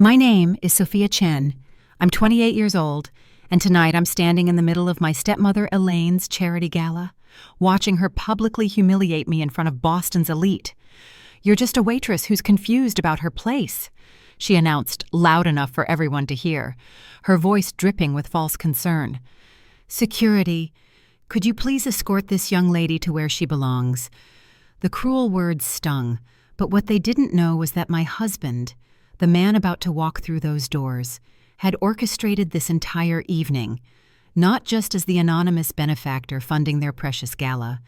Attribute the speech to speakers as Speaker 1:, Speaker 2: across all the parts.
Speaker 1: My name is Sophia Chen. I'm 28 years old, and tonight I'm standing in the middle of my stepmother Elaine's charity gala, watching her publicly humiliate me in front of Boston's elite. "You're just a waitress who's confused about her place," she announced loud enough for everyone to hear, her voice dripping with false concern. "Security, could you please escort this young lady to where she belongs?" The cruel words stung, but what they didn't know was that my husband, the man about to walk through those doors, had orchestrated this entire evening, not just as the anonymous benefactor funding their precious gala,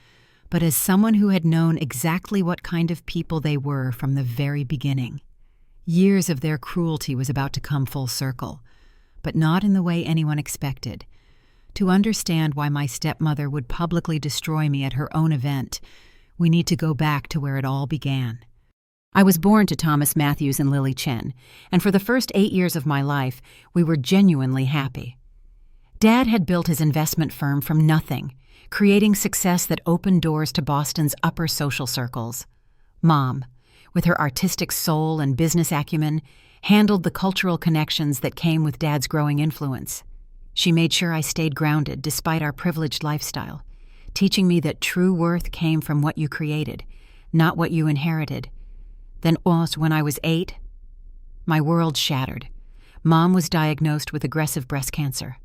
Speaker 1: but as someone who had known exactly what kind of people they were from the very beginning. Years of their cruelty was about to come full circle, but not in the way anyone expected. To understand why my stepmother would publicly destroy me at her own event, we need to go back to where it all began. I was born to Thomas Matthews and Lily Chen, and for the first 8 years of my life, we were genuinely happy. Dad had built his investment firm from nothing, creating success that opened doors to Boston's upper social circles. Mom, with her artistic soul and business acumen, handled the cultural connections that came with Dad's growing influence. She made sure I stayed grounded despite our privileged lifestyle, teaching me that true worth came from what you created, not what you inherited. Then almost when I was 8, my world shattered. Mom was diagnosed with aggressive breast cancer.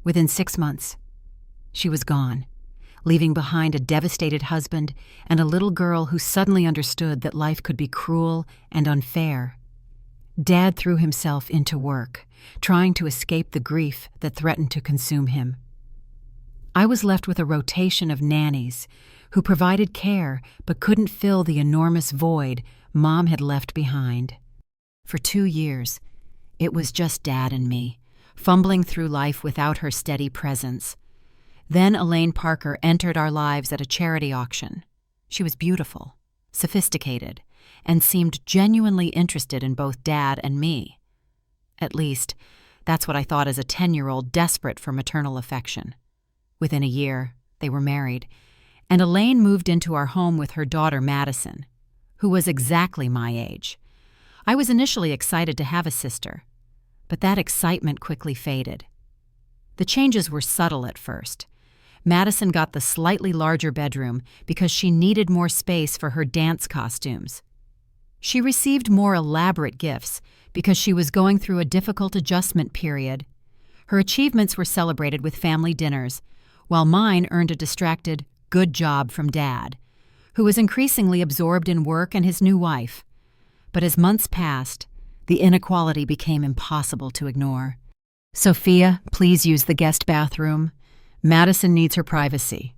Speaker 1: Within 6 months, she was gone, leaving behind a devastated husband and a little girl who suddenly understood that life could be cruel and unfair. Dad threw himself into work, trying to escape the grief that threatened to consume him. I was left with a rotation of nannies who provided care but couldn't fill the enormous void Mom had left behind. For 2 years, it was just Dad and me, fumbling through life without her steady presence. Then Elaine Parker entered our lives at a charity auction. She was beautiful, sophisticated, and seemed genuinely interested in both Dad and me. At least, that's what I thought as a 10-year-old desperate for maternal affection. Within a year, they were married, and Elaine moved into our home with her daughter Madison, who was exactly my age. I was initially excited to have a sister, but that excitement quickly faded. The changes were subtle at first. Madison got the slightly larger bedroom because she needed more space for her dance costumes. She received more elaborate gifts because she was going through a difficult adjustment period. Her achievements were celebrated with family dinners, while mine earned a distracted, "good job" from Dad, who was increasingly absorbed in work and his new wife. But as months passed, the inequality became impossible to ignore. "Sophia, please use the guest bathroom. Madison needs her privacy,"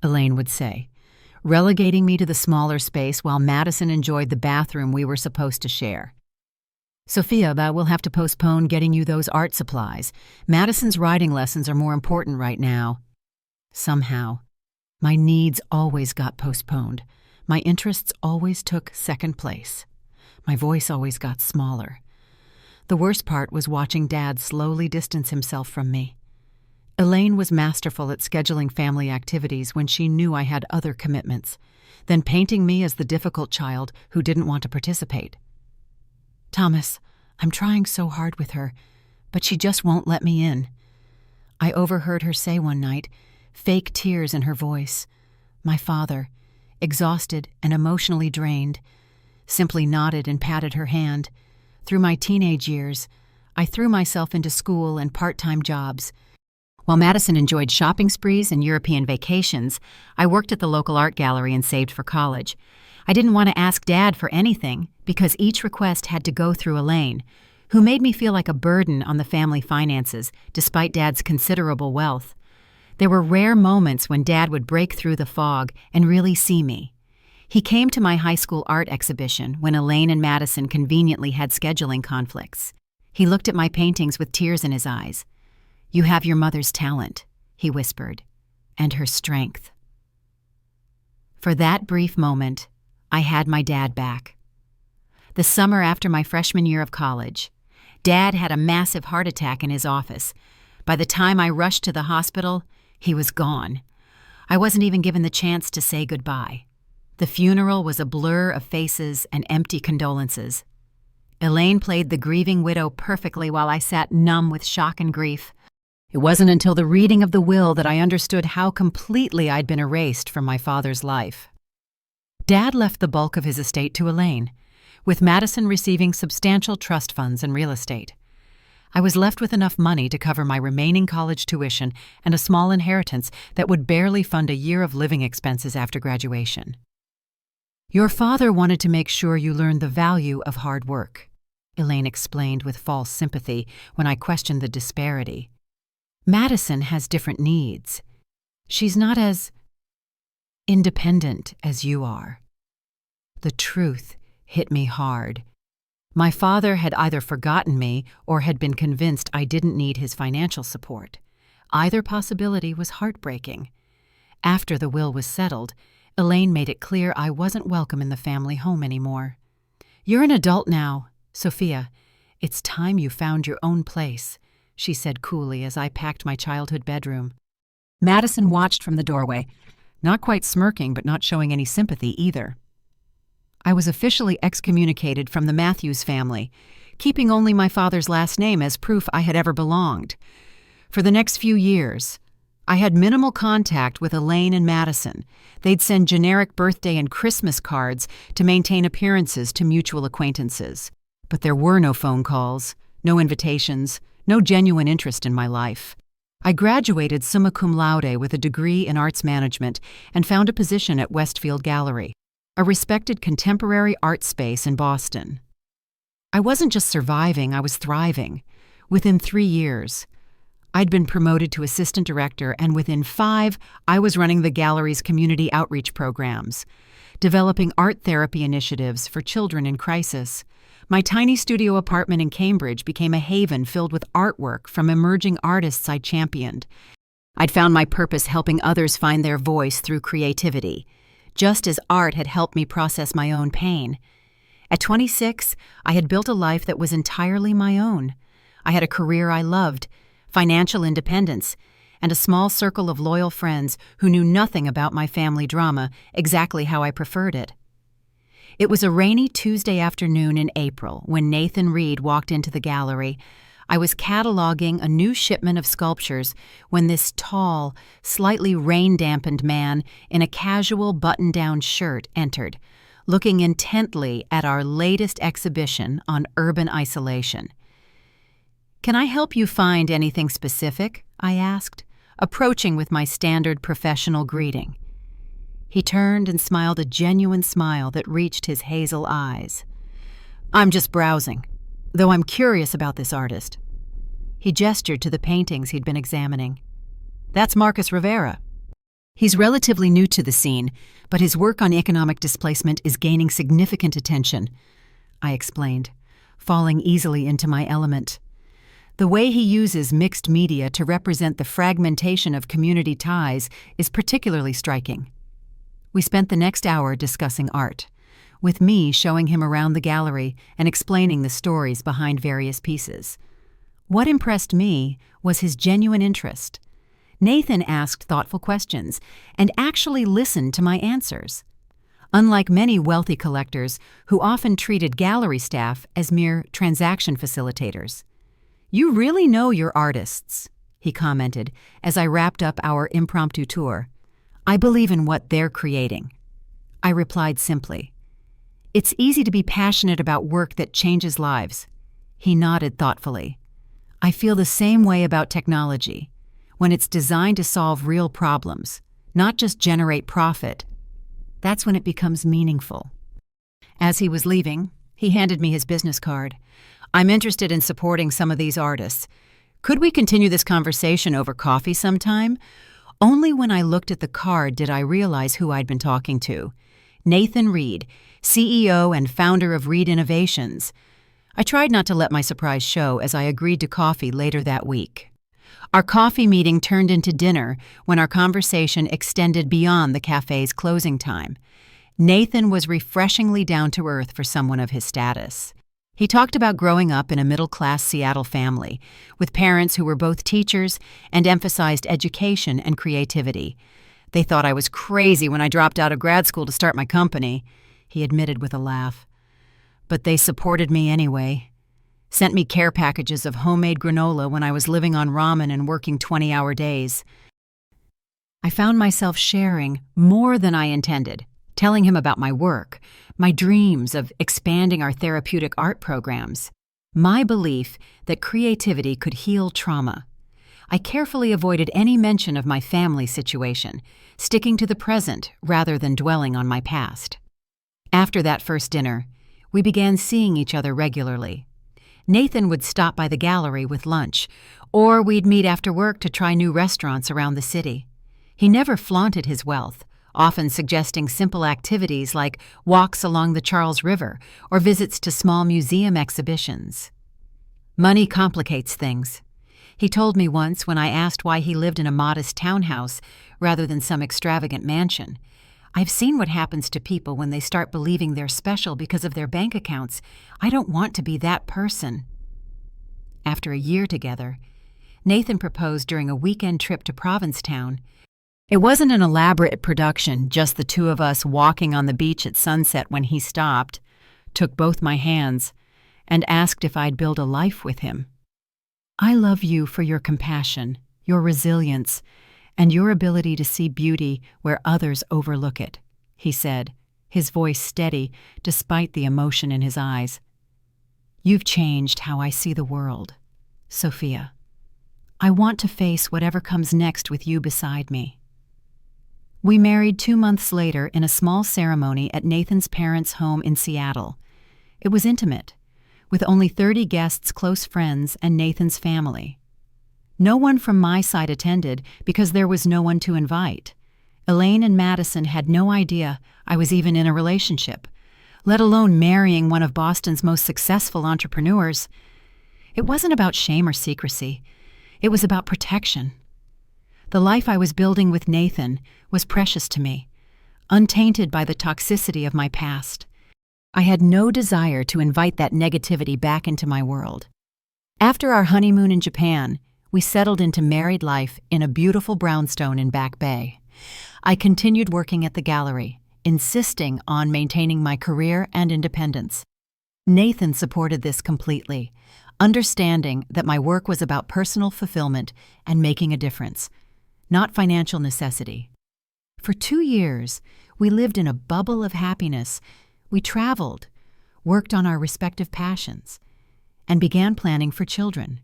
Speaker 1: Elaine would say, relegating me to the smaller space while Madison enjoyed the bathroom we were supposed to share. "Sophia, we'll have to postpone getting you those art supplies. Madison's writing lessons are more important right now." Somehow, my needs always got postponed. My interests always took second place. My voice always got smaller. The worst part was watching Dad slowly distance himself from me. Elaine was masterful at scheduling family activities when she knew I had other commitments, then painting me as the difficult child who didn't want to participate. "Thomas, I'm trying so hard with her, but she just won't let me in." I overheard her say one night, fake tears in her voice. My father, exhausted and emotionally drained, simply nodded and patted her hand. Through my teenage years, I threw myself into school and part-time jobs. While Madison enjoyed shopping sprees and European vacations, I worked at the local art gallery and saved for college. I didn't want to ask Dad for anything because each request had to go through Elaine, who made me feel like a burden on the family finances despite Dad's considerable wealth. There were rare moments when Dad would break through the fog and really see me. He came to my high school art exhibition when Elaine and Madison conveniently had scheduling conflicts. He looked at my paintings with tears in his eyes. "You have your mother's talent," he whispered, "and her strength." For that brief moment, I had my dad back. The summer after my freshman year of college, Dad had a massive heart attack in his office. By the time I rushed to the hospital, he was gone. I wasn't even given the chance to say goodbye. The funeral was a blur of faces and empty condolences. Elaine played the grieving widow perfectly while I sat numb with shock and grief. It wasn't until the reading of the will that I understood how completely I'd been erased from my father's life. Dad left the bulk of his estate to Elaine, with Madison receiving substantial trust funds and real estate. I was left with enough money to cover my remaining college tuition and a small inheritance that would barely fund a year of living expenses after graduation. Your father wanted to make sure you learned the value of hard work, Elaine explained with false sympathy when I questioned the disparity. Madison has different needs. She's not as independent as you are. The truth hit me hard. My father had either forgotten me or had been convinced I didn't need his financial support. Either possibility was heartbreaking. After the will was settled, Elaine made it clear I wasn't welcome in the family home anymore. "You're an adult now, Sophia. It's time you found your own place," she said coolly as I packed my childhood bedroom. Madison watched from the doorway, not quite smirking but not showing any sympathy either. I was officially excommunicated from the Matthews family, keeping only my father's last name as proof I had ever belonged. For the next few years, I had minimal contact with Elaine and Madison. They'd send generic birthday and Christmas cards to maintain appearances to mutual acquaintances. But there were no phone calls, no invitations, no genuine interest in my life. I graduated summa cum laude with a degree in arts management and found a position at Westfield Gallery, a respected contemporary art space in Boston. I wasn't just surviving, I was thriving. Within 3 years, I'd been promoted to assistant director, and within 5, I was running the gallery's community outreach programs, developing art therapy initiatives for children in crisis. My tiny studio apartment in Cambridge became a haven filled with artwork from emerging artists I championed. I'd found my purpose helping others find their voice through creativity, just as art had helped me process my own pain. At 26, I had built a life that was entirely my own. I had a career I loved, financial independence, and a small circle of loyal friends who knew nothing about my family drama exactly how I preferred it. It was a rainy Tuesday afternoon in April when Nathan Reed walked into the gallery. I was cataloging a new shipment of sculptures when this tall, slightly rain-dampened man in a casual button-down shirt entered, looking intently at our latest exhibition on urban isolation. "Can I help you find anything specific?" I asked, approaching with my standard professional greeting. He turned and smiled a genuine smile that reached his hazel eyes. "I'm just browsing, though I'm curious about this artist." He gestured to the paintings he'd been examining. "That's Marcus Rivera. He's relatively new to the scene, but his work on economic displacement is gaining significant attention," I explained, falling easily into my element. The way he uses mixed media to represent the fragmentation of community ties is particularly striking. We spent the next hour discussing art, with me showing him around the gallery and explaining the stories behind various pieces. What impressed me was his genuine interest. Nathan asked thoughtful questions and actually listened to my answers. Unlike many wealthy collectors who often treated gallery staff as mere transaction facilitators. "You really know your artists," he commented as I wrapped up our impromptu tour. "I believe in what they're creating." I replied simply, "It's easy to be passionate about work that changes lives." He nodded thoughtfully. "I feel the same way about technology, when it's designed to solve real problems, not just generate profit. That's when it becomes meaningful." As he was leaving, he handed me his business card. "I'm interested in supporting some of these artists. Could we continue this conversation over coffee sometime?" Only when I looked at the card did I realize who I'd been talking to. Nathan Reed, CEO and founder of Reed Innovations. I tried not to let my surprise show as I agreed to coffee later that week. Our coffee meeting turned into dinner when our conversation extended beyond the cafe's closing time. Nathan was refreshingly down to earth for someone of his status. He talked about growing up in a middle-class Seattle family, with parents who were both teachers and emphasized education and creativity. "They thought I was crazy when I dropped out of grad school to start my company," he admitted with a laugh. but they supported me anyway. Sent me care packages of homemade granola when I was living on ramen and working 20-hour days. I found myself sharing more than I intended, telling him about my work, my dreams of expanding our therapeutic art programs, my belief that creativity could heal trauma. I carefully avoided any mention of my family situation, sticking to the present rather than dwelling on my past. After that first dinner, we began seeing each other regularly. Nathan would stop by the gallery with lunch, or we'd meet after work to try new restaurants around the city. He never flaunted his wealth, often suggesting simple activities like walks along the Charles River or visits to small museum exhibitions. Money complicates things. He told me once when I asked why he lived in a modest townhouse rather than some extravagant mansion. I've seen what happens to people when they start believing they're special because of their bank accounts. I don't want to be that person. After a year together, Nathan proposed during a weekend trip to Provincetown. It wasn't an elaborate production, just the two of us walking on the beach at sunset when he stopped, took both my hands, and asked if I'd build a life with him. I love you for your compassion, your resilience, and your ability to see beauty where others overlook it, he said, his voice steady despite the emotion in his eyes. You've changed how I see the world, Sophia. I want to face whatever comes next with you beside me. We married 2 months later in a small ceremony at Nathan's parents' home in Seattle. It was intimate, with only 30 guests, close friends, and Nathan's family. No one from my side attended because there was no one to invite. Elaine and Madison had no idea I was even in a relationship, let alone marrying one of Boston's most successful entrepreneurs. It wasn't about shame or secrecy. It was about protection. The life I was building with Nathan was precious to me, untainted by the toxicity of my past. I had no desire to invite that negativity back into my world. After our honeymoon in Japan, we settled into married life in a beautiful brownstone in Back Bay. I continued working at the gallery, insisting on maintaining my career and independence. Nathan supported this completely, understanding that my work was about personal fulfillment and making a difference, not financial necessity. For 2 years, we lived in a bubble of happiness. We traveled, worked on our respective passions, and began planning for children.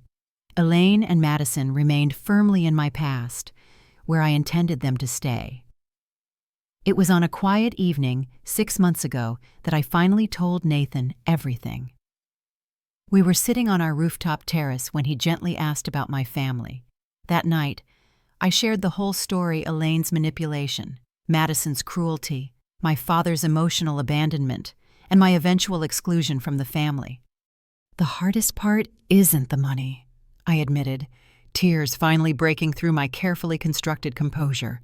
Speaker 1: Elaine and Madison remained firmly in my past, where I intended them to stay. It was on a quiet evening 6 months ago that I finally told Nathan everything. We were sitting on our rooftop terrace when he gently asked about my family. That night, I shared the whole story: Elaine's manipulation, Madison's cruelty, my father's emotional abandonment, and my eventual exclusion from the family. The hardest part isn't the money, I admitted, tears finally breaking through my carefully constructed composure.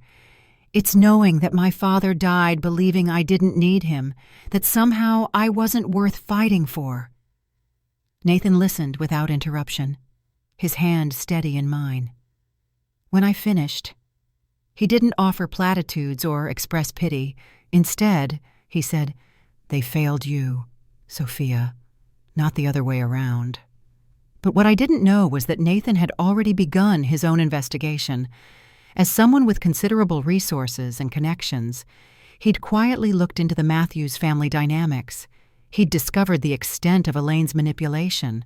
Speaker 1: It's knowing that my father died believing I didn't need him, that somehow I wasn't worth fighting for. Nathan listened without interruption, his hand steady in mine. When I finished, he didn't offer platitudes or express pity. Instead, he said, "They failed you, Sophia, not the other way around." But what I didn't know was that Nathan had already begun his own investigation. As someone with considerable resources and connections, he'd quietly looked into the Matthews family dynamics. He'd discovered the extent of Elaine's manipulation,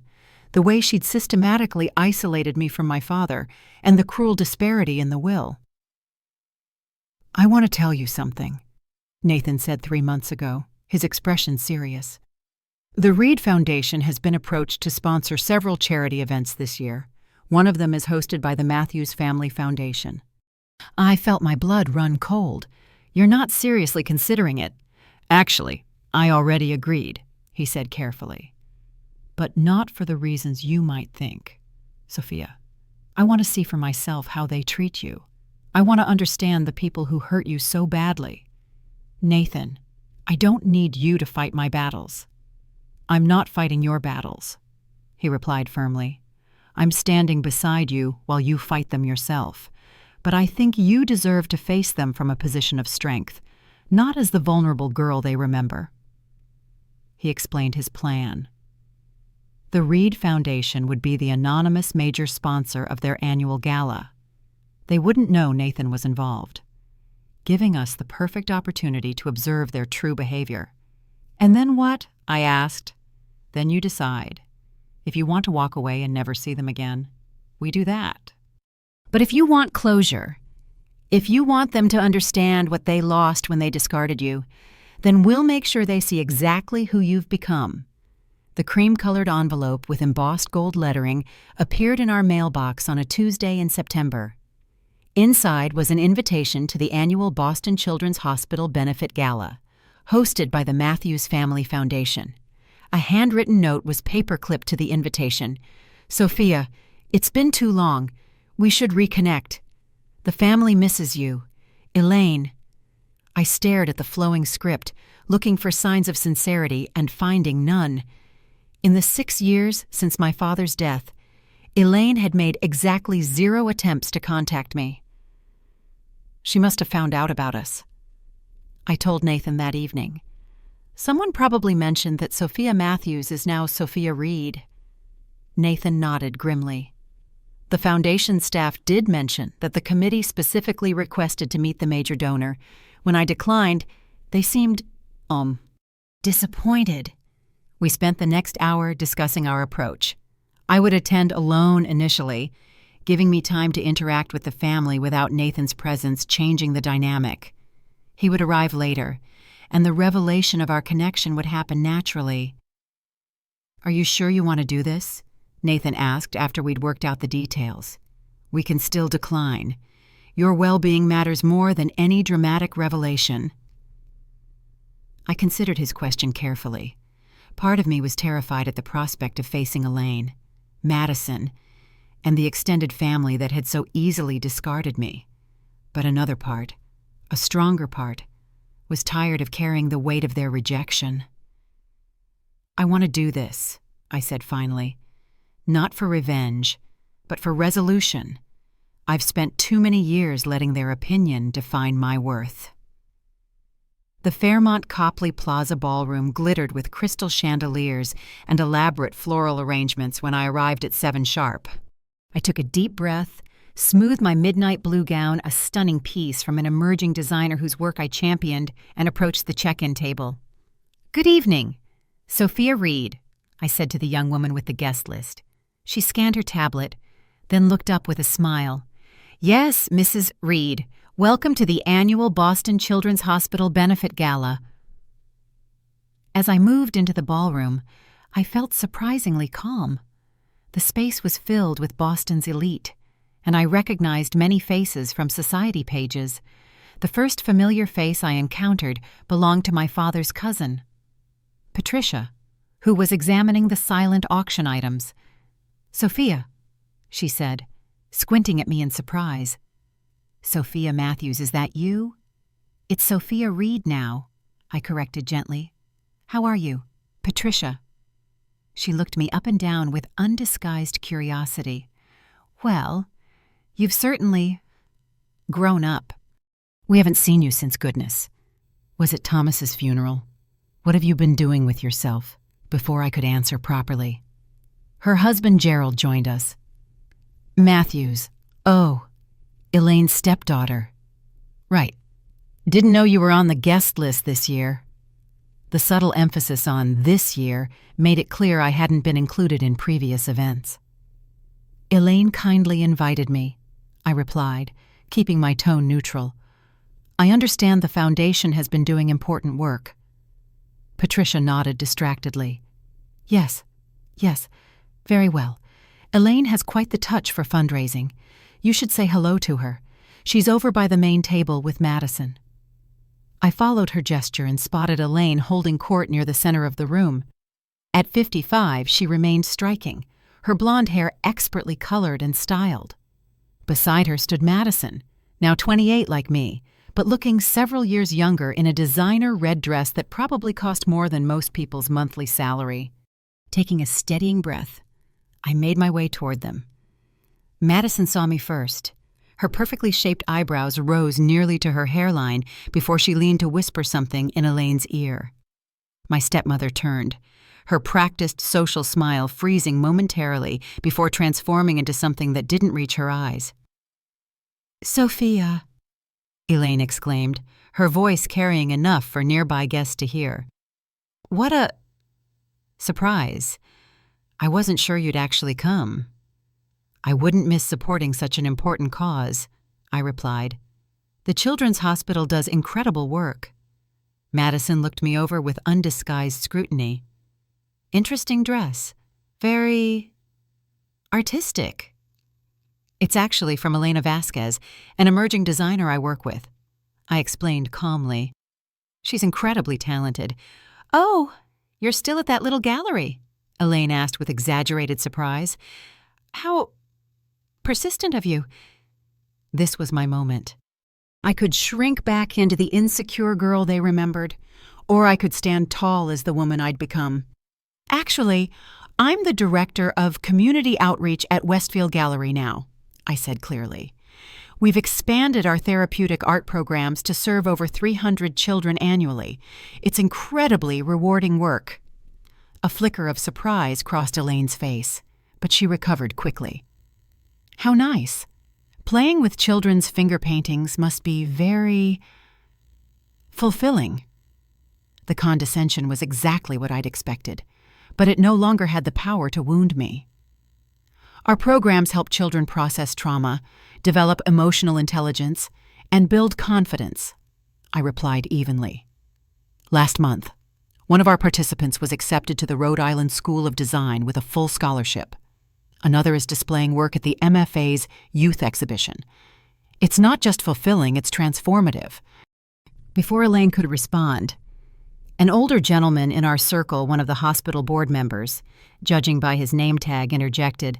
Speaker 1: the way she'd systematically isolated me from my father, and the cruel disparity in the will. "I want to tell you something," Nathan said 3 months ago, his expression serious. "The Reed Foundation has been approached to sponsor several charity events this year. One of them is hosted by the Matthews Family Foundation." I felt my blood run cold. "You're not seriously considering it?" "Actually, I already agreed," he said carefully. "But not for the reasons you might think, Sophia. I want to see for myself how they treat you. I want to understand the people who hurt you so badly. Nathan, I don't need you to fight my battles." "I'm not fighting your battles," he replied firmly. "I'm standing beside you while you fight them yourself. But I think you deserve to face them from a position of strength, not as the vulnerable girl they remember." he explained his plan. The Reed Foundation would be the anonymous major sponsor of their annual gala. They wouldn't know Nathan was involved, giving us the perfect opportunity to observe their true behavior. "And then what?" I asked. "Then you decide. If you want to walk away and never see them again, we do that. But if you want closure, if you want them to understand what they lost when they discarded you, then we'll make sure they see exactly who you've become." The cream-colored envelope with embossed gold lettering appeared in our mailbox on a Tuesday in September. Inside was an invitation to the annual Boston Children's Hospital Benefit Gala, hosted by the Matthews Family Foundation. A handwritten note was paper-clipped to the invitation. "Sophia, it's been too long. We should reconnect. The family misses you. Elaine." I stared at the flowing script, looking for signs of sincerity and finding none. In the 6 years since my father's death, Elaine had made exactly 0 attempts to contact me. She must have found out about us. I told Nathan that evening. Someone probably mentioned that Sophia Matthews is now Sophia Reed. Nathan nodded grimly. The foundation staff did mention that the committee specifically requested to meet the major donor. When I declined, they seemed, disappointed. We spent the next hour discussing our approach. I would attend alone initially, giving me time to interact with the family without Nathan's presence changing the dynamic. He would arrive later, and the revelation of our connection would happen naturally. "Are you sure you want to do this?" Nathan asked after we'd worked out the details. "We can still decline. Your well-being matters more than any dramatic revelation." I considered his question carefully. Part of me was terrified at the prospect of facing Elaine, Madison, and the extended family that had so easily discarded me. But another part, a stronger part, was tired of carrying the weight of their rejection. "I want to do this," I said finally. "Not for revenge, but for resolution. I've spent too many years letting their opinion define my worth." The Fairmont Copley Plaza ballroom glittered with crystal chandeliers and elaborate floral arrangements when I arrived at 7 sharp. I took a deep breath, smoothed my midnight blue gown, a stunning piece from an emerging designer whose work I championed, and approached the check-in table. "Good evening. Sophia Reed," I said to the young woman with the guest list. She scanned her tablet, then looked up with a smile. "Yes, Mrs. Reed. Welcome to the annual Boston Children's Hospital Benefit Gala." As I moved into the ballroom, I felt surprisingly calm. The space was filled with Boston's elite, and I recognized many faces from society pages. The first familiar face I encountered belonged to my father's cousin, Patricia, who was examining the silent auction items. "Sophia," she said, squinting at me in surprise. "Sophia Matthews, is that you?" "It's Sophia Reed now," I corrected gently. "How are you?" "Patricia." She looked me up and down with undisguised curiosity. "Well, you've certainly grown up. We haven't seen you since goodness. Was it Thomas's funeral? What have you been doing with yourself?" Before I could answer properly, her husband Gerald joined us. "Matthews. Oh, Elaine's stepdaughter. Right. Didn't know you were on the guest list this year." The subtle emphasis on "this year" made it clear I hadn't been included in previous events. "Elaine kindly invited me," I replied, keeping my tone neutral. "I understand the foundation has been doing important work." Patricia nodded distractedly. Yes, very well. Elaine has quite the touch for fundraising. You should say hello to her. She's over by the main table with Madison." I followed her gesture and spotted Elaine holding court near the center of the room. At 55, she remained striking, her blonde hair expertly colored and styled. Beside her stood Madison, now 28 like me, but looking several years younger in a designer red dress that probably cost more than most people's monthly salary. Taking a steadying breath, I made my way toward them. Madison saw me first. Her perfectly shaped eyebrows rose nearly to her hairline before she leaned to whisper something in Elaine's ear. My stepmother turned, her practiced social smile freezing momentarily before transforming into something that didn't reach her eyes. "Sophia," Elaine exclaimed, her voice carrying enough for nearby guests to hear. "What a surprise. I wasn't sure you'd actually come." "I wouldn't miss supporting such an important cause," I replied. "The Children's Hospital does incredible work." Madison looked me over with undisguised scrutiny. "Interesting dress. Very artistic." "It's actually from Elena Vasquez, an emerging designer I work with," I explained calmly. "She's incredibly talented." "Oh, you're still at that little gallery?" Elaine asked with exaggerated surprise. "How persistent of you." This was my moment. I could shrink back into the insecure girl they remembered, or I could stand tall as the woman I'd become. "Actually, I'm the director of community outreach at Westfield Gallery now," I said clearly. "We've expanded our therapeutic art programs to serve over 300 children annually. It's incredibly rewarding work." A flicker of surprise crossed Elaine's face, but she recovered quickly. "How nice. Playing with children's finger paintings must be very fulfilling." The condescension was exactly what I'd expected, but it no longer had the power to wound me. "Our programs help children process trauma, develop emotional intelligence, and build confidence," I replied evenly. "Last month, one of our participants was accepted to the Rhode Island School of Design with a full scholarship. Another is displaying work at the MFA's youth exhibition. It's not just fulfilling, it's transformative." Before Elaine could respond, an older gentleman in our circle, one of the hospital board members, judging by his name tag, interjected,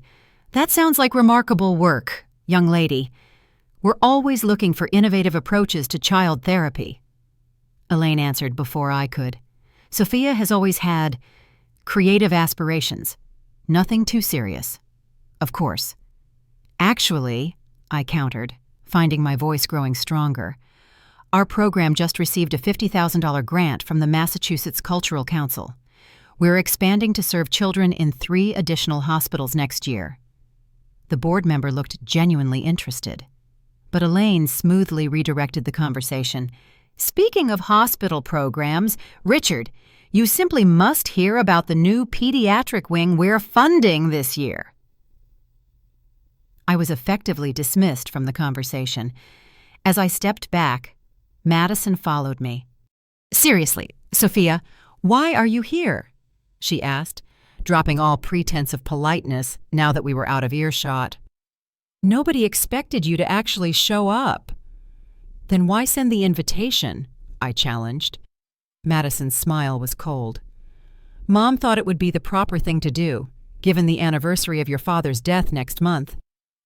Speaker 1: "That sounds like remarkable work, young lady. We're always looking for innovative approaches to child therapy." Elaine answered before I could. "Sophia has always had creative aspirations. Nothing too serious. Of course." "Actually," I countered, finding my voice growing stronger, "our program just received a $50,000 grant from the Massachusetts Cultural Council. We're expanding to serve children in 3 additional hospitals next year." The board member looked genuinely interested, but Elaine smoothly redirected the conversation. "Speaking of hospital programs, Richard, you simply must hear about the new pediatric wing we're funding this year." I was effectively dismissed from the conversation. As I stepped back, Madison followed me. "Seriously, Sophia, why are you here?" she asked, dropping all pretense of politeness now that we were out of earshot. "Nobody expected you to actually show up." "Then why send the invitation?" I challenged. Madison's smile was cold. "Mom thought it would be the proper thing to do, given the anniversary of your father's death next month.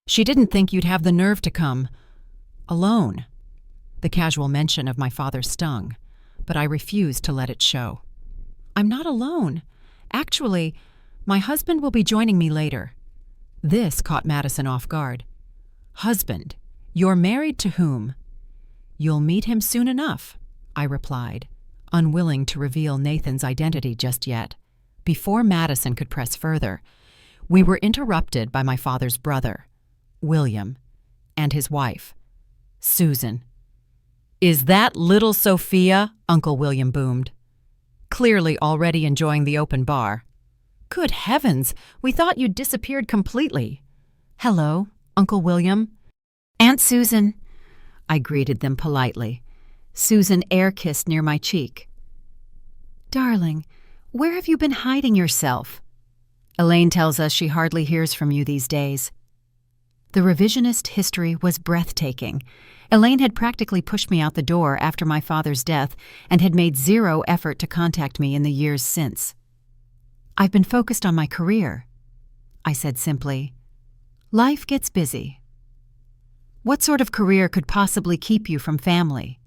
Speaker 1: She didn't think you'd have the nerve to come. Alone." The casual mention of my father stung, but I refused to let it show. "I'm not alone. Actually, my husband will be joining me later." This caught Madison off guard. "Husband? You're married to whom?" "You'll meet him soon enough," I replied, unwilling to reveal Nathan's identity just yet. Before Madison could press further, we were interrupted by my father's brother, William, and his wife, Susan. "Is that little Sophia?" Uncle William boomed, clearly already enjoying the open bar. "Good heavens, we thought you'd disappeared completely." "Hello, Uncle William." "Aunt Susan." I greeted them politely. Susan air-kissed near my cheek. "Darling, where have you been hiding yourself?" "Elaine tells us she hardly hears from you these days." The revisionist history was breathtaking. Elaine had practically pushed me out the door after my father's death and had made zero effort to contact me in the years since. "I've been focused on my career," I said simply. "Life gets busy." "What sort of career could possibly keep you from family?"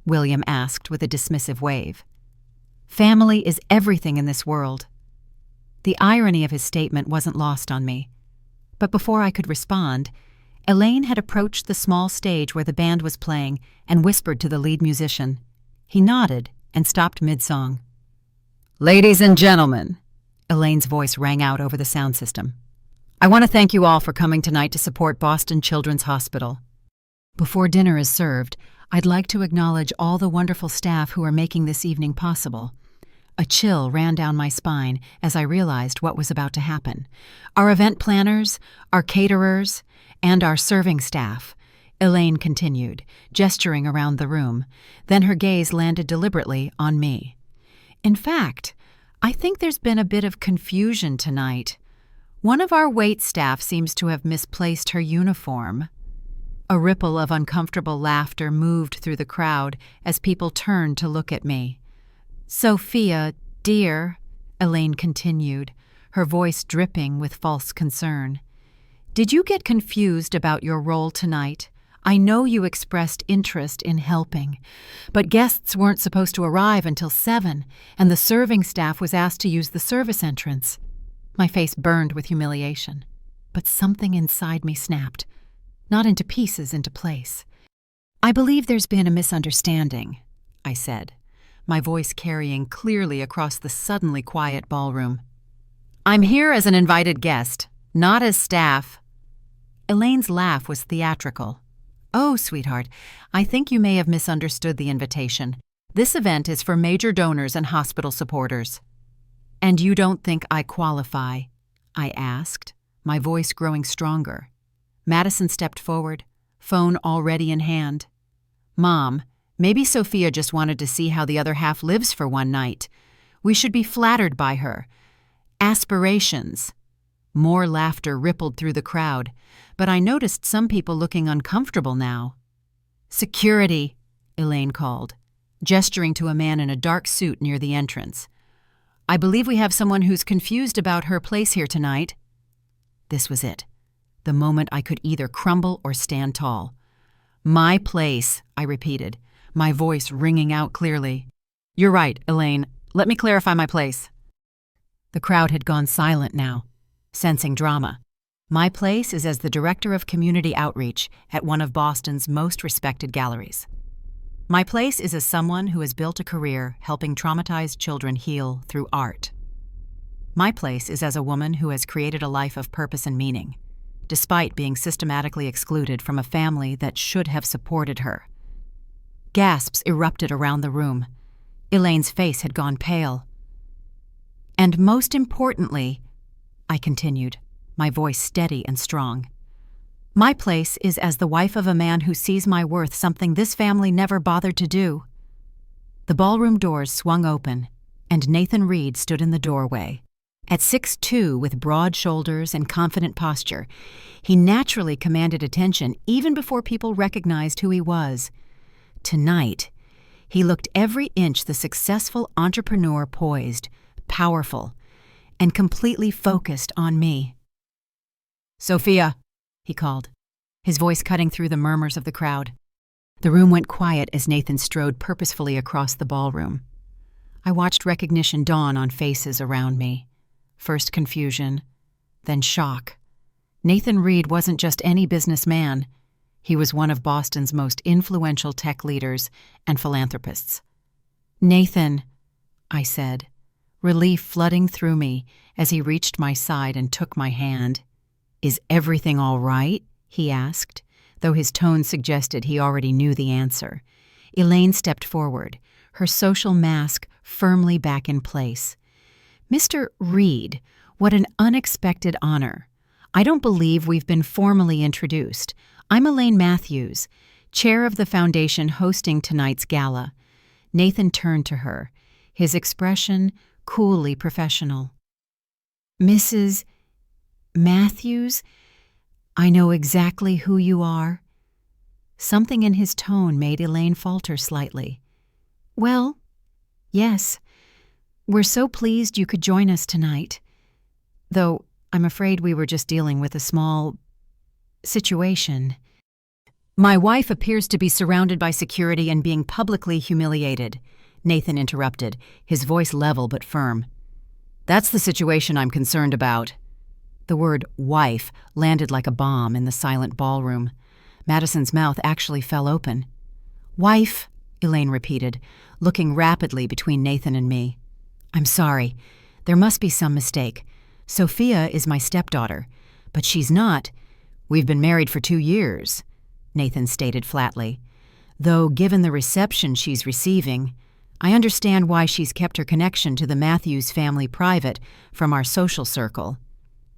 Speaker 1: William asked with a dismissive wave. "Family is everything in this world." The irony of his statement wasn't lost on me. But before I could respond, Elaine had approached the small stage where the band was playing and whispered to the lead musician. He nodded and stopped mid-song. Ladies and gentlemen, Elaine's voice rang out over the sound system. I want to thank you all for coming tonight to support Boston Children's Hospital. Before dinner is served, I'd like to acknowledge all the wonderful staff who are making this evening possible. A chill ran down my spine as I realized what was about to happen. Our event planners, our caterers, and our serving staff, Elaine continued, gesturing around the room. Then her gaze landed deliberately on me. In fact, I think there's been a bit of confusion tonight. One of our waitstaff seems to have misplaced her uniform. A ripple of uncomfortable laughter moved through the crowd as people turned to look at me. Sophia, dear, Elaine continued, her voice dripping with false concern. Did you get confused about your role tonight? I know you expressed interest in helping, but guests weren't supposed to arrive until 7, and the serving staff was asked to use the service entrance. My face burned with humiliation, but something inside me snapped, not into pieces, into place. I believe there's been a misunderstanding, I said, my voice carrying clearly across the suddenly quiet ballroom. I'm here as an invited guest, not as staff. Elaine's laugh was theatrical. Oh, sweetheart, I think you may have misunderstood the invitation. This event is for major donors and hospital supporters. And you don't think I qualify? I asked, my voice growing stronger. Madison stepped forward, phone already in hand. Mom, maybe Sophia just wanted to see how the other half lives for one night. We should be flattered by her. Aspirations. More laughter rippled through the crowd, but I noticed some people looking uncomfortable now. Security, Elaine called, gesturing to a man in a dark suit near the entrance. I believe we have someone who's confused about her place here tonight. This was it, the moment I could either crumble or stand tall. My place, I repeated, my voice ringing out clearly. You're right, Elaine. Let me clarify my place. The crowd had gone silent now, sensing drama. My place is as the director of community outreach at one of Boston's most respected galleries. My place is as someone who has built a career helping traumatized children heal through art. My place is as a woman who has created a life of purpose and meaning, despite being systematically excluded from a family that should have supported her. Gasps erupted around the room. Elaine's face had gone pale. And most importantly, I continued, my voice steady and strong, my place is as the wife of a man who sees my worth, something this family never bothered to do. The ballroom doors swung open, and Nathan Reed stood in the doorway. At 6'2", with broad shoulders and confident posture, he naturally commanded attention even before people recognized who he was. Tonight, he looked every inch the successful entrepreneur, poised, powerful, and completely focused on me. Sophia, he called, his voice cutting through the murmurs of the crowd. The room went quiet as Nathan strode purposefully across the ballroom. I watched recognition dawn on faces around me. First confusion, then shock. Nathan Reed wasn't just any businessman. He was one of Boston's most influential tech leaders and philanthropists. Nathan, I said, relief flooding through me as he reached my side and took my hand. Is everything all right? He asked, though his tone suggested he already knew the answer. Elaine stepped forward, her social mask firmly back in place. Mr. Reed, what an unexpected honor. I don't believe we've been formally introduced. I'm Elaine Matthews, chair of the foundation hosting tonight's gala. Nathan turned to her, his expression coolly professional. Mrs. Matthews, I know exactly who you are. Something in his tone made Elaine falter slightly. Well, yes, we're so pleased you could join us tonight. Though I'm afraid we were just dealing with a small situation. My wife appears to be surrounded by security and being publicly humiliated, Nathan interrupted, his voice level but firm. That's the situation I'm concerned about. The word wife landed like a bomb in the silent ballroom. Madison's mouth actually fell open. Wife, Elaine repeated, looking rapidly between Nathan and me. I'm sorry. There must be some mistake. Sophia is my stepdaughter, but she's not. We've been married for 2 years, Nathan stated flatly. Though given the reception she's receiving, I understand why she's kept her connection to the Matthews family private from our social circle.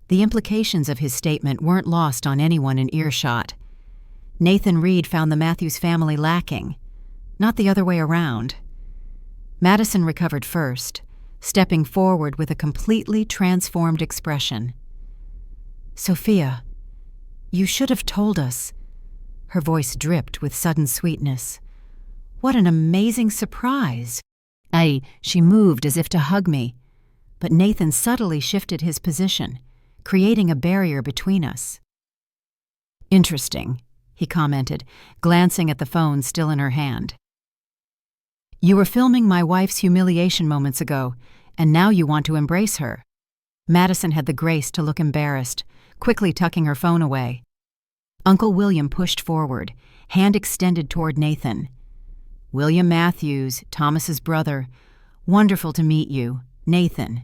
Speaker 1: The implications of his statement weren't lost on anyone in earshot. Nathan Reed found the Matthews family lacking, not the other way around. Madison recovered first, stepping forward with a completely transformed expression. Sophia, you should have told us. Her voice dripped with sudden sweetness. What an amazing surprise. She moved as if to hug me, but Nathan subtly shifted his position, creating a barrier between us. Interesting, he commented, glancing at the phone still in her hand. You were filming my wife's humiliation moments ago, and now you want to embrace her. Madison had the grace to look embarrassed, quickly tucking her phone away. Uncle William pushed forward, hand extended toward Nathan. William Matthews, Thomas's brother. Wonderful to meet you, Nathan.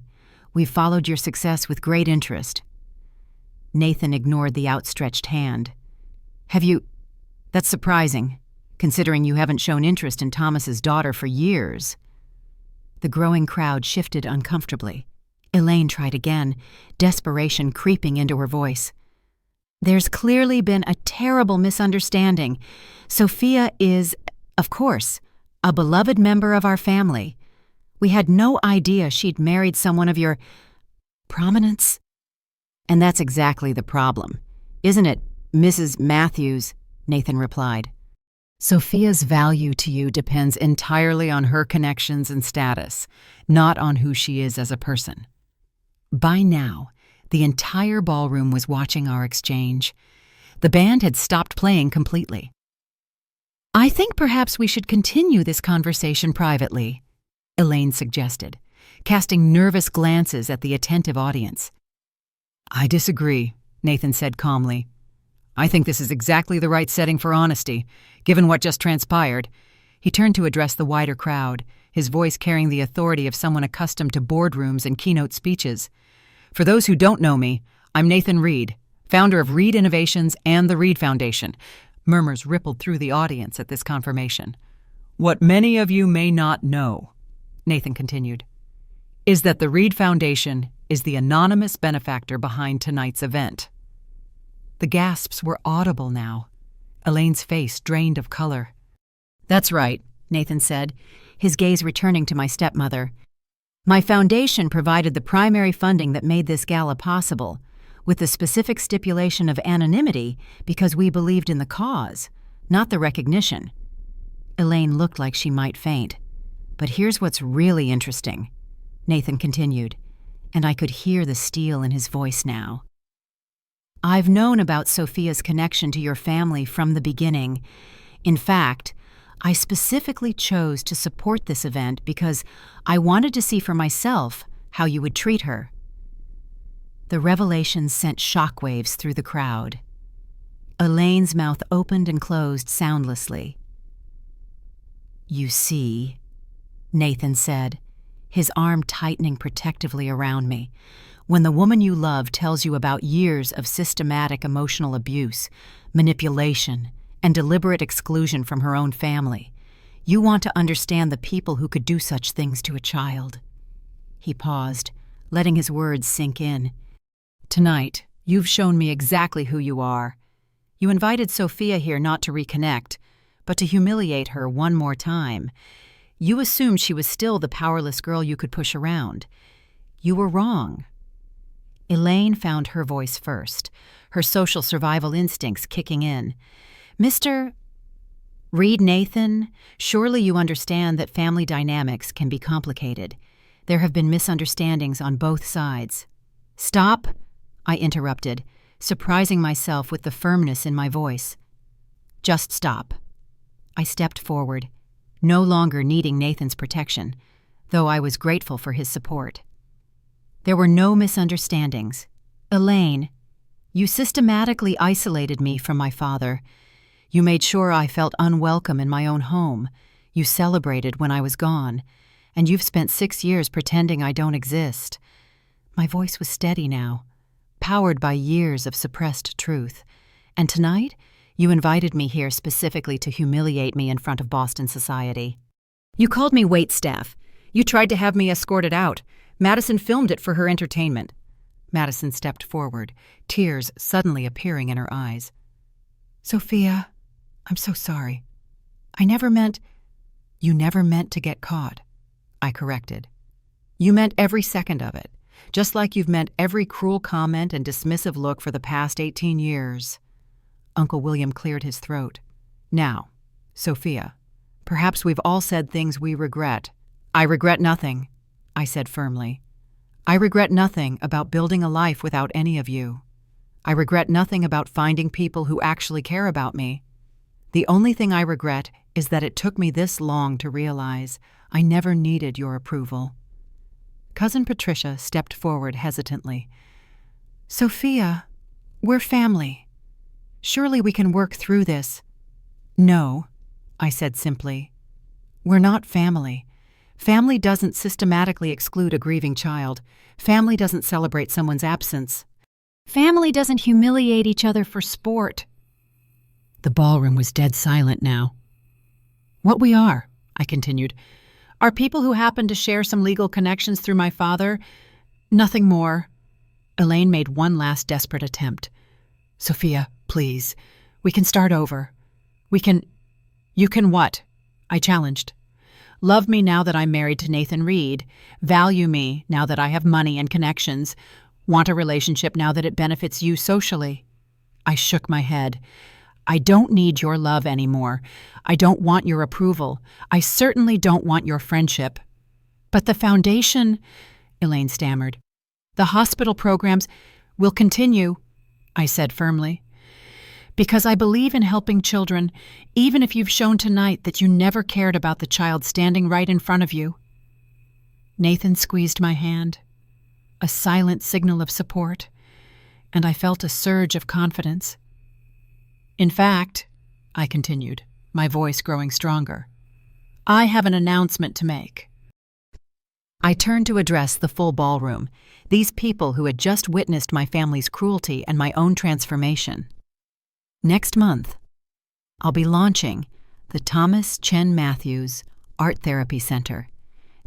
Speaker 1: We've followed your success with great interest. Nathan ignored the outstretched hand. That's surprising, considering you haven't shown interest in Thomas's daughter for years. The growing crowd shifted uncomfortably. Elaine tried again, desperation creeping into her voice. There's clearly been a terrible misunderstanding. Sophia is, of course, a beloved member of our family. We had no idea she'd married someone of your prominence. And that's exactly the problem, isn't it, Mrs. Matthews? Nathan replied. Sophia's value to you depends entirely on her connections and status, not on who she is as a person. By now, the entire ballroom was watching our exchange. The band had stopped playing completely. I think perhaps we should continue this conversation privately, Elaine suggested, casting nervous glances at the attentive audience. I disagree, Nathan said calmly. I think this is exactly the right setting for honesty, given what just transpired. He turned to address the wider crowd, his voice carrying the authority of someone accustomed to boardrooms and keynote speeches. For those who don't know me, I'm Nathan Reed, founder of Reed Innovations and the Reed Foundation. Murmurs rippled through the audience at this confirmation. What many of you may not know, Nathan continued, is that the Reed Foundation is the anonymous benefactor behind tonight's event. The gasps were audible now. Elaine's face drained of color. That's right, Nathan said, his gaze returning to my stepmother. My foundation provided the primary funding that made this gala possible, with the specific stipulation of anonymity because we believed in the cause, not the recognition. Elaine looked like she might faint. But here's what's really interesting, Nathan continued, and I could hear the steel in his voice now. I've known about Sophia's connection to your family from the beginning. In fact, I specifically chose to support this event because I wanted to see for myself how you would treat her. The revelation sent shockwaves through the crowd. Elaine's mouth opened and closed soundlessly. You see, Nathan said, his arm tightening protectively around me. When the woman you love tells you about years of systematic emotional abuse, manipulation, and deliberate exclusion from her own family, you want to understand the people who could do such things to a child. He paused, letting his words sink in. Tonight, you've shown me exactly who you are. You invited Sophia here not to reconnect, but to humiliate her one more time. You assumed she was still the powerless girl you could push around. You were wrong. Elaine found her voice first, her social survival instincts kicking in. Mr. Reed Nathan, surely you understand that family dynamics can be complicated. There have been misunderstandings on both sides. Stop, I interrupted, surprising myself with the firmness in my voice. Just stop. I stepped forward, no longer needing Nathan's protection, though I was grateful for his support. There were no misunderstandings. Elaine, you systematically isolated me from my father. You made sure I felt unwelcome in my own home. You celebrated when I was gone. and you've spent 6 years pretending I don't exist." My voice was steady now, powered by years of suppressed truth. "And tonight, you invited me here specifically to humiliate me in front of Boston society. You called me waitstaff. You tried to have me escorted out. Madison filmed it for her entertainment." Madison stepped forward, tears suddenly appearing in her eyes. "Sophia, I'm so sorry. I never meant—" "You never meant to get caught," I corrected. "You meant every second of it, just like you've meant every cruel comment and dismissive look for the past 18 years. Uncle William cleared his throat. "Now, Sophia, perhaps we've all said things we regret." "I regret nothing," I said firmly. "I regret nothing about building a life without any of you. I regret nothing about finding people who actually care about me. The only thing I regret is that it took me this long to realize I never needed your approval." Cousin Patricia stepped forward hesitantly. "Sophia, we're family. Surely we can work through this." "No," I said simply. "We're not family. Family doesn't systematically exclude a grieving child. Family doesn't celebrate someone's absence. Family doesn't humiliate each other for sport." The ballroom was dead silent now. "What we are," I continued, "are people who happen to share some legal connections through my father. Nothing more." Elaine made one last desperate attempt. "Sophia, please. We can start over. You can what?" I challenged. "Love me now that I'm married to Nathan Reed. Value me now that I have money and connections. Want a relationship now that it benefits you socially." I shook my head. "I don't need your love anymore. I don't want your approval. I certainly don't want your friendship." "But the foundation," Elaine stammered. "The hospital programs will continue," I said firmly. "Because I believe in helping children, even if you've shown tonight that you never cared about the child standing right in front of you." Nathan squeezed my hand, a silent signal of support, and I felt a surge of confidence. "In fact," I continued, my voice growing stronger, "I have an announcement to make." I turned to address the full ballroom, these people who had just witnessed my family's cruelty and my own transformation. Next month, I'll be launching the Thomas Chen Matthews Art Therapy Center,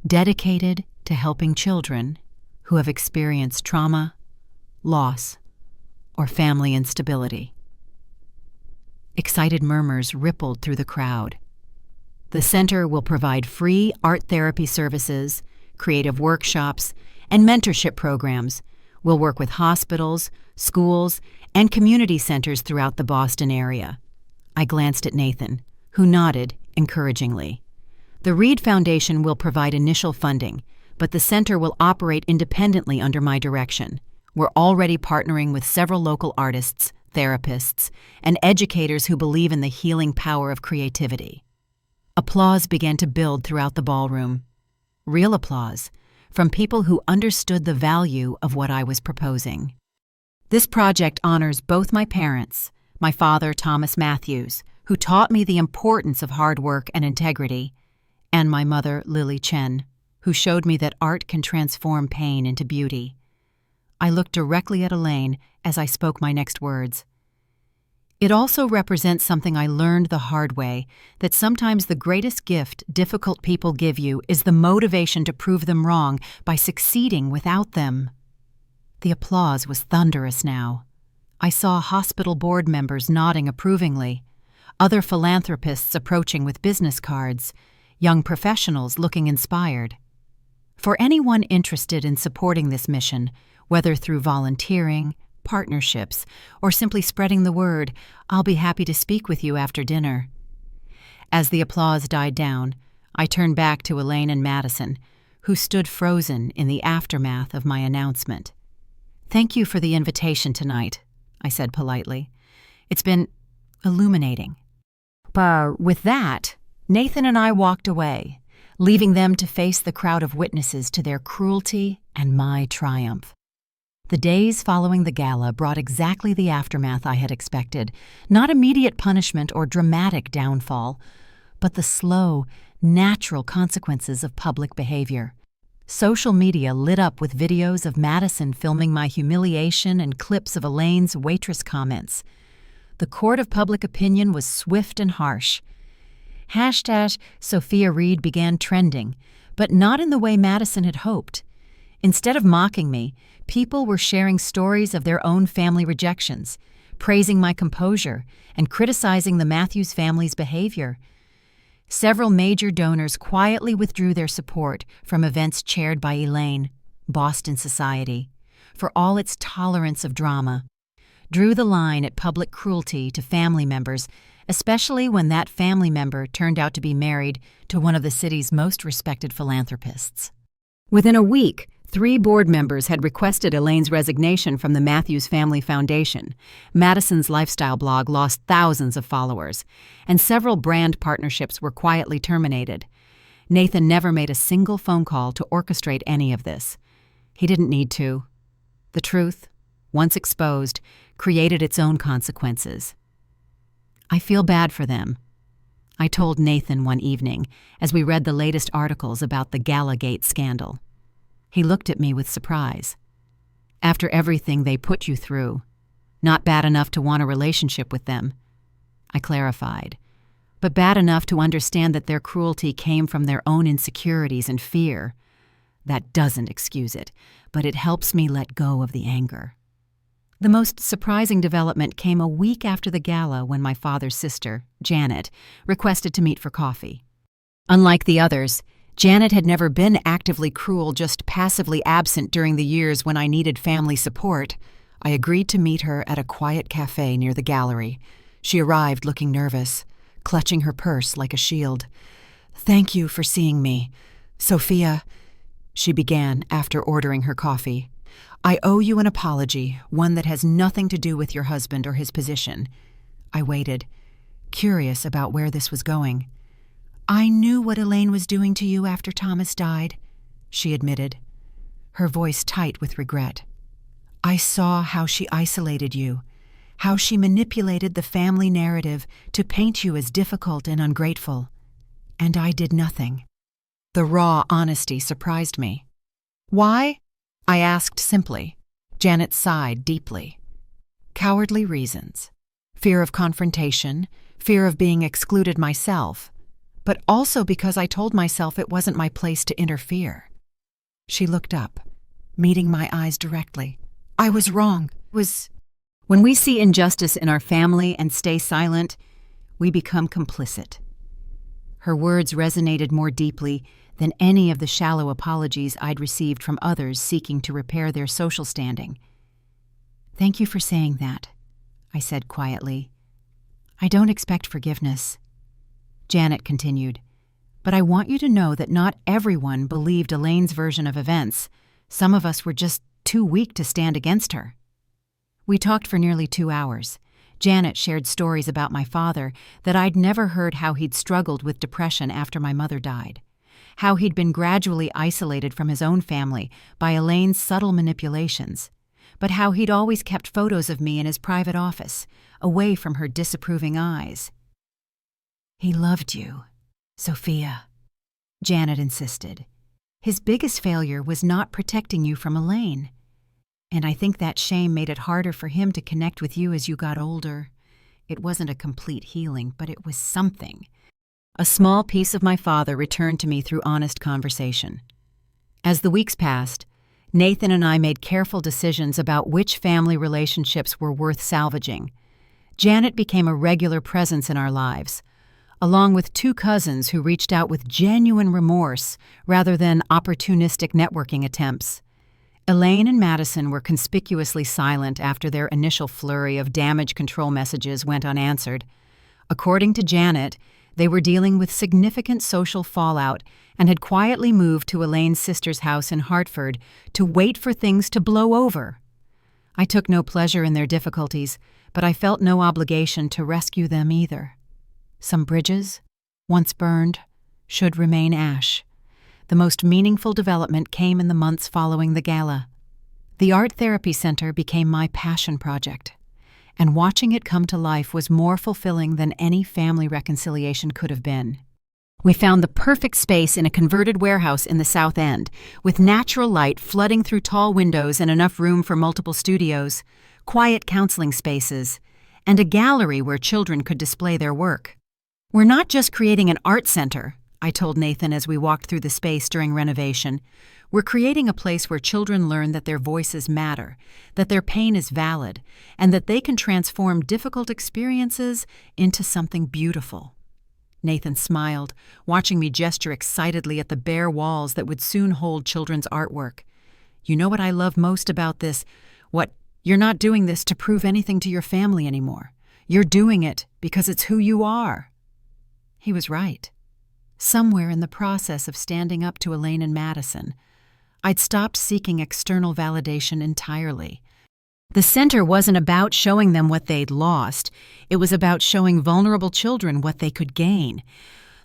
Speaker 1: dedicated to helping children who have experienced trauma, loss, or family instability. Excited murmurs rippled through the crowd. The center will provide free art therapy services, creative workshops, and mentorship programs. We'll work with hospitals, schools, and community centers throughout the Boston area. I glanced at Nathan, who nodded encouragingly. The Reed Foundation will provide initial funding, but the center will operate independently under my direction. We're already partnering with several local artists, therapists, and educators who believe in the healing power of creativity. Applause began to build throughout the ballroom. Real applause, from people who understood the value of what I was proposing. This project honors both my parents, my father, Thomas Matthews, who taught me the importance of hard work and integrity, and my mother, Lily Chen, who showed me that art can transform pain into beauty. I looked directly at Elaine as I spoke my next words. It also represents something I learned the hard way, that sometimes the greatest gift difficult people give you is the motivation to prove them wrong by succeeding without them. The applause was thunderous now. I saw hospital board members nodding approvingly, other philanthropists approaching with business cards, young professionals looking inspired. For anyone interested in supporting this mission, whether through volunteering, partnerships, or simply spreading the word, I'll be happy to speak with you after dinner. As the applause died down, I turned back to Elaine and Madison, who stood frozen in the aftermath of my announcement. "Thank you for the invitation tonight," I said politely. "It's been illuminating." With that, Nathan and I walked away, leaving them to face the crowd of witnesses to their cruelty and my triumph. The days following the gala brought exactly the aftermath I had expected, not immediate punishment or dramatic downfall, but the slow, natural consequences of public behavior. Social media lit up with videos of Madison filming my humiliation and clips of Elaine's Waitress comments. The court of public opinion was swift and harsh. Hashtag Sophia Reed began trending, but not in the way Madison had hoped. Instead of mocking me, people were sharing stories of their own family rejections, praising my composure, and criticizing the Matthews family's behavior. Several major donors quietly withdrew their support from events chaired by Elaine, Boston Society, for all its tolerance of drama, drew the line at public cruelty to family members, especially when that family member turned out to be married to one of the city's most respected philanthropists. Within a week, 3 board members had requested Elaine's resignation from the Matthews Family Foundation. Madison's lifestyle blog lost thousands of followers, and several brand partnerships were quietly terminated. Nathan never made a single phone call to orchestrate any of this. He didn't need to. The truth, once exposed, created its own consequences. I feel bad for them, I told Nathan one evening as we read the latest articles about the Gala scandal. He looked at me with surprise. After everything they put you through, not bad enough to want a relationship with them, I clarified, but bad enough to understand that their cruelty came from their own insecurities and fear. That doesn't excuse it, but it helps me let go of the anger. The most surprising development came a week after the gala when my father's sister, Janet, requested to meet for coffee. Unlike the others, Janet had never been actively cruel, just passively absent during the years when I needed family support. I agreed to meet her at a quiet cafe near the gallery. She arrived looking nervous, clutching her purse like a shield. "Thank you for seeing me. Sophia," she began after ordering her coffee. "I owe you an apology, one that has nothing to do with your husband or his position." I waited, curious about where this was going. "I knew what Elaine was doing to you after Thomas died," she admitted, her voice tight with regret. "I saw how she isolated you, how she manipulated the family narrative to paint you as difficult and ungrateful. And I did nothing." The raw honesty surprised me. "Why?" I asked simply. Janet sighed deeply. "Cowardly reasons. Fear of confrontation, fear of being excluded myself, but also because I told myself it wasn't my place to interfere." She looked up, meeting my eyes directly. "I was wrong. When we see injustice in our family and stay silent, we become complicit." Her words resonated more deeply than any of the shallow apologies I'd received from others seeking to repair their social standing. "Thank you for saying that," I said quietly. "I don't expect forgiveness." Janet continued, "But I want you to know that not everyone believed Elaine's version of events. Some of us were just too weak to stand against her." We talked for nearly 2 hours. Janet shared stories about my father that I'd never heard, how he'd struggled with depression after my mother died, how he'd been gradually isolated from his own family by Elaine's subtle manipulations, but how he'd always kept photos of me in his private office, away from her disapproving eyes. "He loved you, Sophia," Janet insisted. "His biggest failure was not protecting you from Elaine. And I think that shame made it harder for him to connect with you as you got older. It wasn't a complete healing, but it was something." A small piece of my father returned to me through honest conversation. As the weeks passed, Nathan and I made careful decisions about which family relationships were worth salvaging. Janet became a regular presence in our lives, along with 2 cousins who reached out with genuine remorse rather than opportunistic networking attempts. Elaine and Madison were conspicuously silent after their initial flurry of damage control messages went unanswered. According to Janet, they were dealing with significant social fallout and had quietly moved to Elaine's sister's house in Hartford to wait for things to blow over. I took no pleasure in their difficulties, but I felt no obligation to rescue them either. Some bridges, once burned, should remain ash. The most meaningful development came in the months following the gala. The Art Therapy Center became my passion project, and watching it come to life was more fulfilling than any family reconciliation could have been. We found the perfect space in a converted warehouse in the South End, with natural light flooding through tall windows and enough room for multiple studios, quiet counseling spaces, and a gallery where children could display their work. "We're not just creating an art center," I told Nathan as we walked through the space during renovation. "We're creating a place where children learn that their voices matter, that their pain is valid, and that they can transform difficult experiences into something beautiful." Nathan smiled, watching me gesture excitedly at the bare walls that would soon hold children's artwork. "You know what I love most about this? You're not doing this to prove anything to your family anymore. You're doing it because it's who you are." He was right. Somewhere in the process of standing up to Elaine and Madison, I'd stopped seeking external validation entirely. The center wasn't about showing them what they'd lost. It was about showing vulnerable children what they could gain.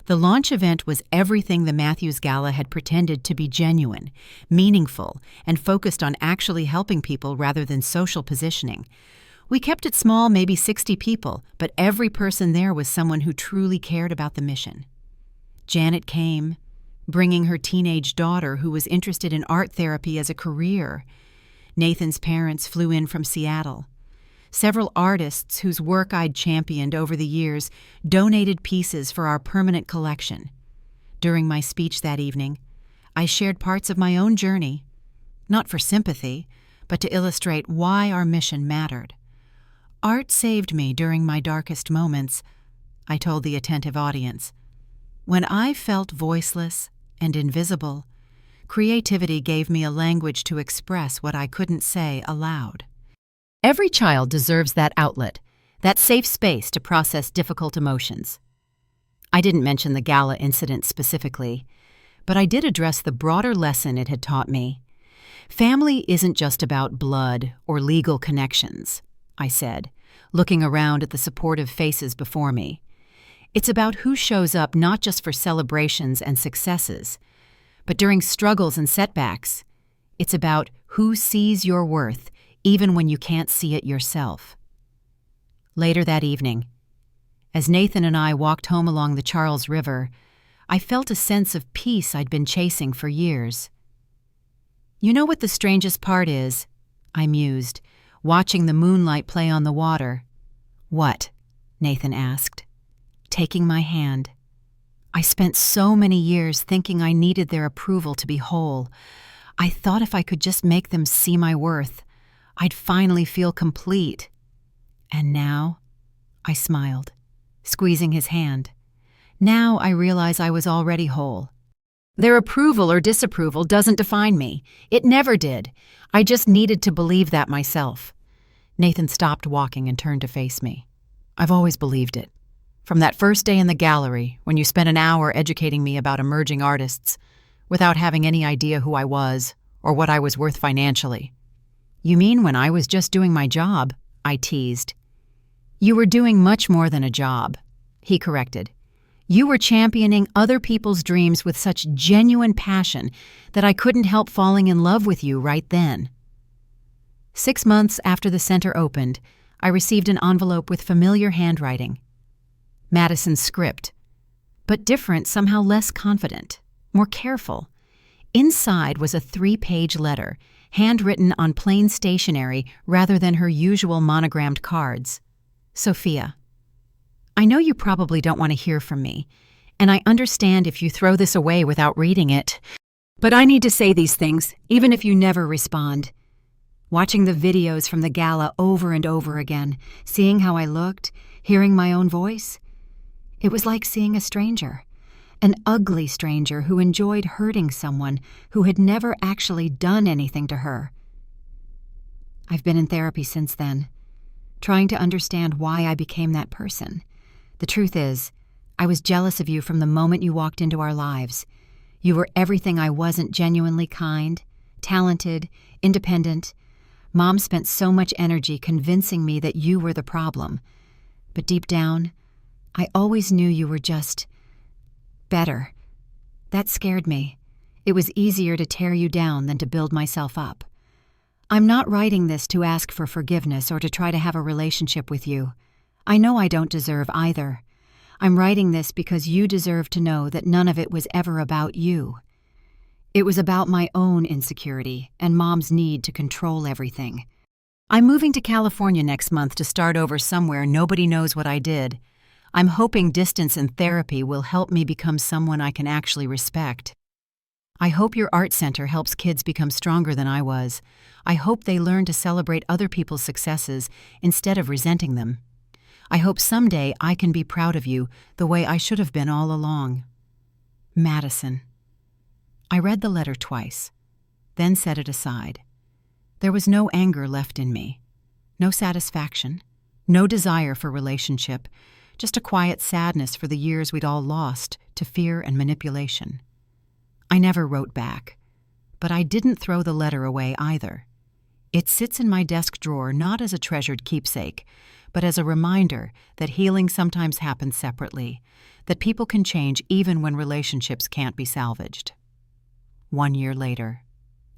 Speaker 1: The launch event was everything the Matthews Gala had pretended to be: genuine, meaningful, and focused on actually helping people rather than social positioning. We kept it small, maybe 60 people, but every person there was someone who truly cared about the mission. Janet came, bringing her teenage daughter who was interested in art therapy as a career. Nathan's parents flew in from Seattle. Several artists whose work I'd championed over the years donated pieces for our permanent collection. During my speech that evening, I shared parts of my own journey, not for sympathy, but to illustrate why our mission mattered. "Art saved me during my darkest moments," I told the attentive audience. "When I felt voiceless and invisible, creativity gave me a language to express what I couldn't say aloud." Every child deserves that outlet, that safe space to process difficult emotions. I didn't mention the Gala incident specifically, but I did address the broader lesson it had taught me. "Family isn't just about blood or legal connections," I said, looking around at the supportive faces before me. "It's about who shows up not just for celebrations and successes, but during struggles and setbacks. It's about who sees your worth even when you can't see it yourself." Later that evening, as Nathan and I walked home along the Charles River, I felt a sense of peace I'd been chasing for years. "You know what the strangest part is?" I mused, watching the moonlight play on the water. "What?" Nathan asked, taking my hand. "I spent so many years thinking I needed their approval to be whole. I thought if I could just make them see my worth, I'd finally feel complete. And now," I smiled, squeezing his hand, "now I realize I was already whole. Their approval or disapproval doesn't define me. It never did. I just needed to believe that myself." Nathan stopped walking and turned to face me. "I've always believed it. From that first day in the gallery, when you spent an hour educating me about emerging artists, without having any idea who I was or what I was worth financially." "You mean when I was just doing my job?" I teased. "You were doing much more than a job," he corrected. "You were championing other people's dreams with such genuine passion that I couldn't help falling in love with you right then." 6 months after the center opened, I received an envelope with familiar handwriting. Madison's script, but different, somehow less confident, more careful. Inside was a 3-page letter, handwritten on plain stationery rather than her usual monogrammed cards. "Sophia, I know you probably don't want to hear from me, and I understand if you throw this away without reading it, but I need to say these things, even if you never respond. Watching the videos from the gala over and over again, seeing how I looked, hearing my own voice, it was like seeing a stranger. An ugly stranger who enjoyed hurting someone who had never actually done anything to her. I've been in therapy since then, trying to understand why I became that person. The truth is, I was jealous of you from the moment you walked into our lives. You were everything I wasn't: genuinely kind, talented, independent. Mom spent so much energy convincing me that you were the problem. But deep down, I always knew you were just better. That scared me. It was easier to tear you down than to build myself up. I'm not writing this to ask for forgiveness or to try to have a relationship with you. I know I don't deserve either. I'm writing this because you deserve to know that none of it was ever about you. It was about my own insecurity and Mom's need to control everything. I'm moving to California next month to start over somewhere nobody knows what I did. I'm hoping distance and therapy will help me become someone I can actually respect. I hope your art center helps kids become stronger than I was. I hope they learn to celebrate other people's successes instead of resenting them. I hope someday I can be proud of you the way I should have been all along. Madison. I read the letter twice, then set it aside. There was no anger left in me, no satisfaction, no desire for relationship, just a quiet sadness for the years we'd all lost to fear and manipulation. I never wrote back, but I didn't throw the letter away either. It sits in my desk drawer not as a treasured keepsake, but as a reminder that healing sometimes happens separately, that people can change even when relationships can't be salvaged. 1 year later.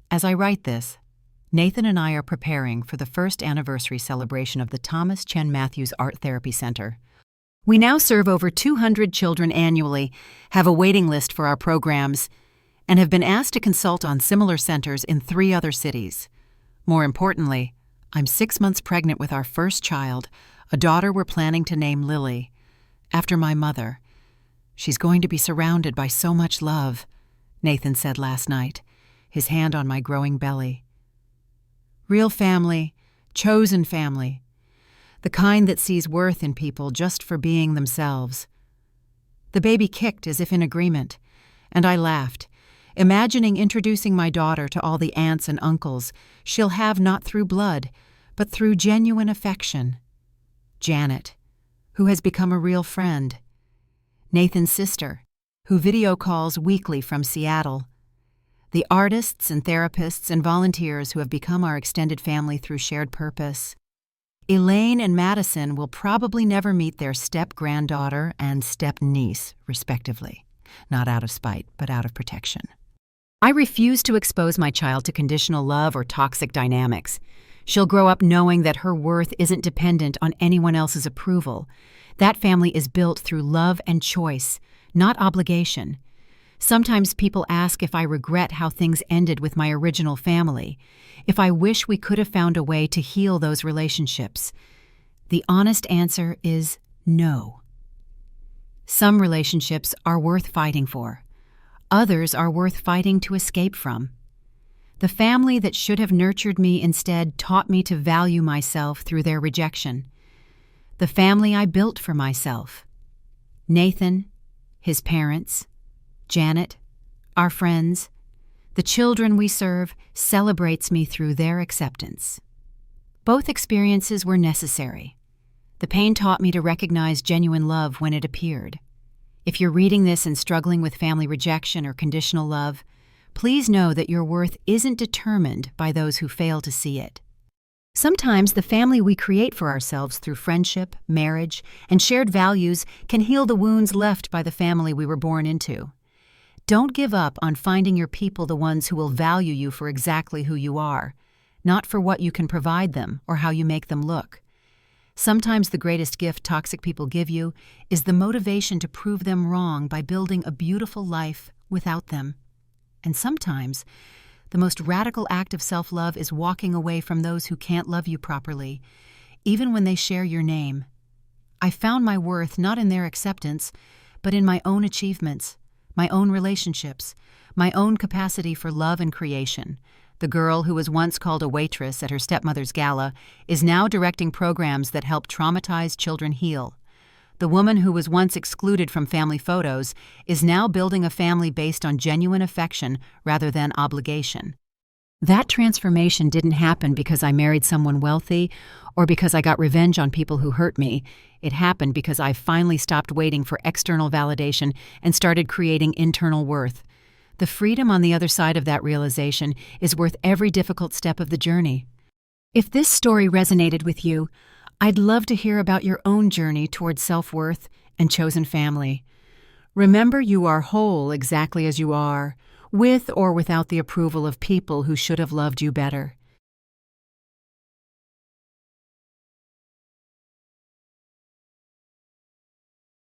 Speaker 1: As I write this, Nathan and I are preparing for the first anniversary celebration of the Thomas Chen Matthews Art Therapy Center. We now serve over 200 children annually, have a waiting list for our programs, and have been asked to consult on similar centers in 3 other cities. More importantly, I'm 6 months pregnant with our first child, a daughter we're planning to name Lily, after my mother. She's going to be surrounded by so much love, Nathan said last night, his hand on my growing belly. Real family, chosen family, the kind that sees worth in people just for being themselves. The baby kicked as if in agreement, and I laughed, imagining introducing my daughter to all the aunts and uncles she'll have not through blood, but through genuine affection. Janet, who has become a real friend. Nathan's sister, who video calls weekly from Seattle. The artists and therapists and volunteers who have become our extended family through shared purpose. Elaine and Madison will probably never meet their step-granddaughter and step-niece, respectively. Not out of spite, but out of protection. I refuse to expose my child to conditional love or toxic dynamics. She'll grow up knowing that her worth isn't dependent on anyone else's approval. That family is built through love and choice, not obligation. Sometimes people ask if I regret how things ended with my original family, if I wish we could have found a way to heal those relationships. The honest answer is no. Some relationships are worth fighting for. Others are worth fighting to escape from. The family that should have nurtured me instead taught me to value myself through their rejection. The family I built for myself. Nathan, his parents, Janet, our friends, the children we serve, celebrates me through their acceptance. Both experiences were necessary. The pain taught me to recognize genuine love when it appeared. If you're reading this and struggling with family rejection or conditional love, please know that your worth isn't determined by those who fail to see it. Sometimes the family we create for ourselves through friendship, marriage, and shared values can heal the wounds left by the family we were born into. Don't give up on finding your people the ones who will value you for exactly who you are, not for what you can provide them or how you make them look. Sometimes the greatest gift toxic people give you is the motivation to prove them wrong by building a beautiful life without them. And sometimes the most radical act of self-love is walking away from those who can't love you properly, even when they share your name. I found my worth not in their acceptance, but in my own achievements, my own relationships, my own capacity for love and creation. The girl who was once called a waitress at her stepmother's gala is now directing programs that help traumatized children heal. The woman who was once excluded from family photos is now building a family based on genuine affection rather than obligation. That transformation didn't happen because I married someone wealthy or because I got revenge on people who hurt me. It happened because I finally stopped waiting for external validation and started creating internal worth. The freedom on the other side of that realization is worth every difficult step of the journey. If this story resonated with you, I'd love to hear about your own journey towards self-worth and chosen family. Remember, you are whole exactly as you are, with or without the approval of people who should have loved you better.